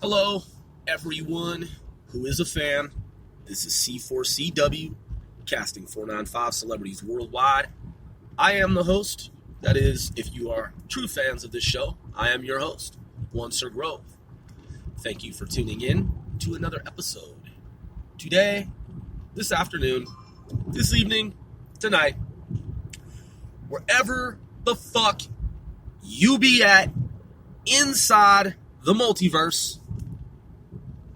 Hello, everyone who is a fan. This is C4CW, casting 495 celebrities worldwide. I am the host. That is, if you are true fans of this show, I am your host, One Sir Grove. Thank you for tuning in to another episode. Today, this afternoon, this evening, tonight, wherever the fuck you be at inside the multiverse,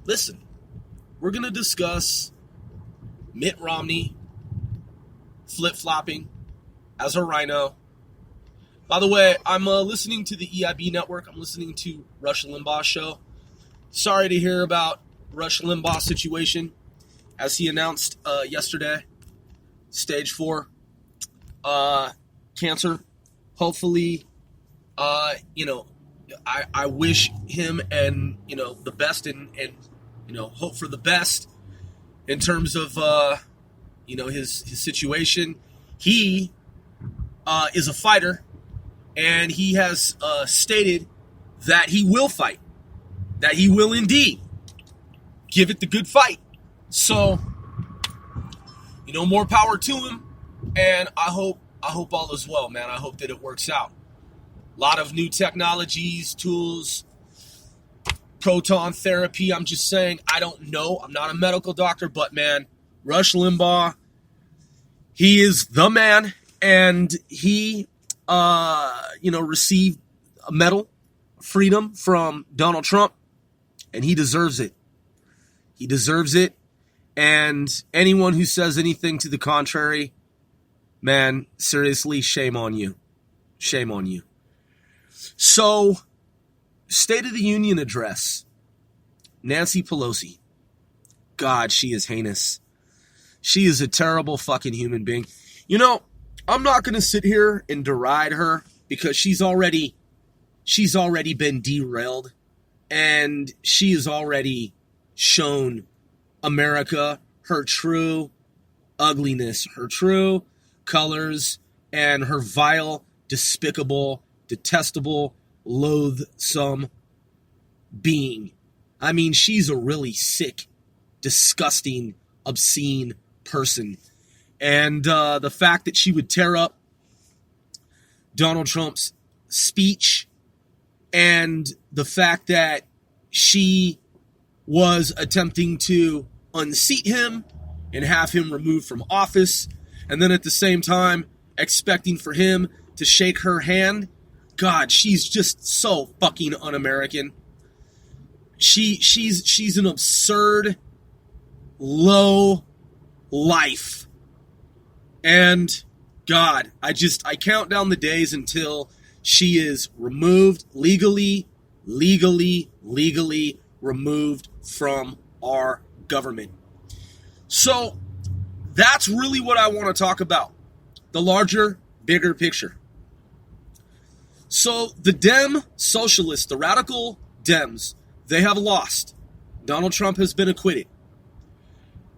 listen, we're going to discuss Mitt Romney flip-flopping as a rhino. By the way, I'm listening to the EIB network. I'm listening to Rush Limbaugh's show. Sorry to hear about Rush Limbaugh's situation as he announced yesterday, stage 4 cancer. Hopefully, I wish him and, the best and hope for the best in terms of, his situation. He is a fighter, and he has stated that he will fight, that he will indeed give it the good fight. So, more power to him, and I hope all is well, man. I hope that it works out. A lot of new technologies, tools, proton therapy. I'm just saying, I don't know. I'm not a medical doctor, but man, Rush Limbaugh, he is the man, and he, received a medal, freedom from Donald Trump, and he deserves it. He deserves it, and anyone who says anything to the contrary, man, seriously, shame on you. Shame on you. So, State of the Union address. Nancy Pelosi. God, she is heinous. She is a terrible fucking human being. I'm not going to sit here and deride her because she's already been derailed, and she has already shown America her true ugliness, her true colors, and her vile, despicable, detestable, loathsome being. I mean, she's a really sick, disgusting, obscene person. And the fact that she would tear up Donald Trump's speech, and the fact that she was attempting to unseat him and have him removed from office, and then at the same time expecting for him to shake her hand. God, she's just so fucking un-American. She's an absurd, low life. And God, I count down the days until she is removed, legally removed from our government. So that's really what I want to talk about. The larger, bigger picture. So the Dem socialists, the radical Dems, they have lost. Donald Trump has been acquitted.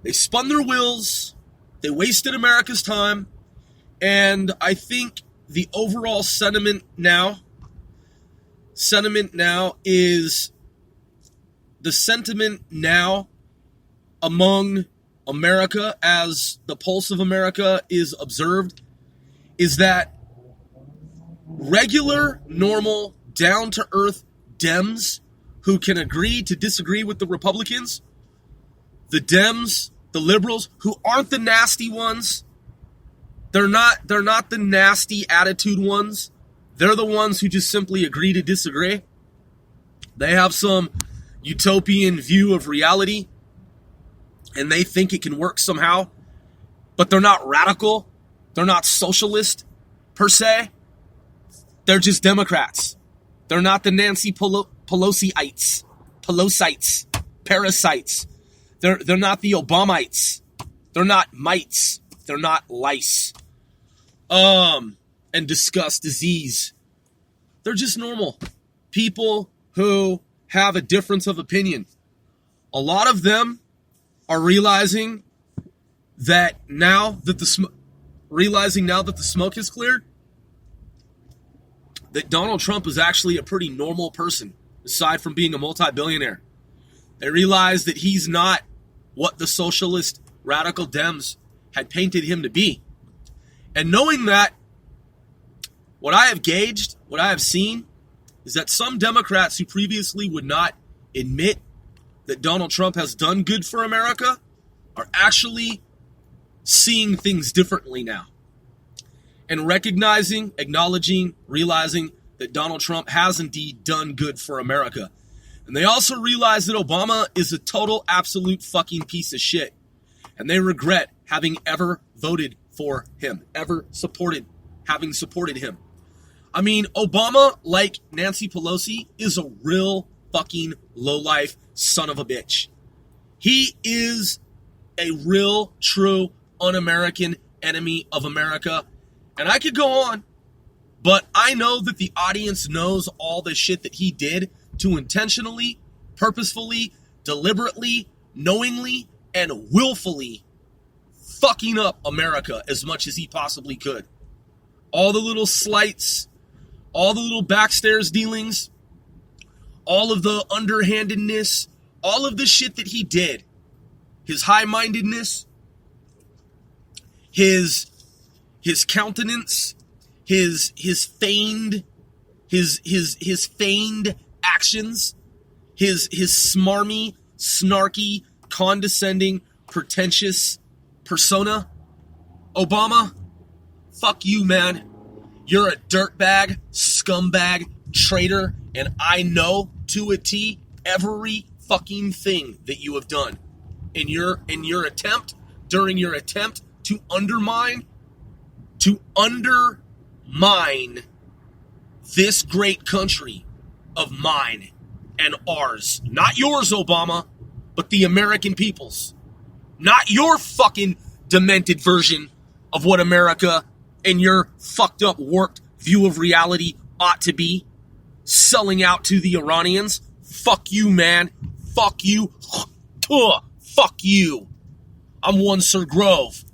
They spun their wheels. They wasted America's time. And I think the overall sentiment now is the sentiment now among America, as the pulse of America is observed, is that regular, normal, down-to-earth Dems who can agree to disagree with the Republicans, the Dems, the liberals, who aren't the nasty ones, they're not the nasty attitude ones. They're the ones who just simply agree to disagree. They have some utopian view of reality, and they think it can work somehow, but they're not radical. They're not socialist, per se. They're just Democrats. They're not the Nancy Pelosiites, parasites. They're not the Obamites. They're not mites. They're not lice. And discuss disease. They're just normal people who have a difference of opinion. A lot of them are realizing that now that the smoke is cleared, that Donald Trump is actually a pretty normal person, aside from being a multi-billionaire. They realized that he's not what the socialist radical Dems had painted him to be. And knowing that, what I have gauged, what I have seen, is that some Democrats who previously would not admit that Donald Trump has done good for America are actually seeing things differently now. And recognizing, acknowledging, realizing that Donald Trump has indeed done good for America. And they also realize that Obama is a total, absolute fucking piece of shit. And they regret having ever voted for him, having supported him. I mean, Obama, like Nancy Pelosi, is a real fucking lowlife son of a bitch. He is a real, true, un-American enemy of America. And I could go on, but I know that the audience knows all the shit that he did to intentionally, purposefully, deliberately, knowingly, and willfully fucking up America as much as he possibly could. All the little slights, all the little backstairs dealings, all of the underhandedness, all of the shit that he did, his high-mindedness, his countenance, his feigned actions, his smarmy, snarky, condescending, pretentious persona. Obama, fuck you, man. You're a dirtbag, scumbag, traitor, and I know to a T every fucking thing that you have done in your attempt, during your attempt to undermine this great country of mine and ours. Not yours, Obama, but the American people's. Not your fucking demented version of what America and your fucked up, warped view of reality ought to be. Selling out to the Iranians. Fuck you, man. Fuck you. Fuck you. I'm one Sir Grove.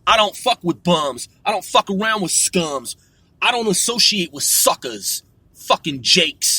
I don't fuck with bums. I don't fuck around with scums. I don't associate with suckers. Fucking Jakes.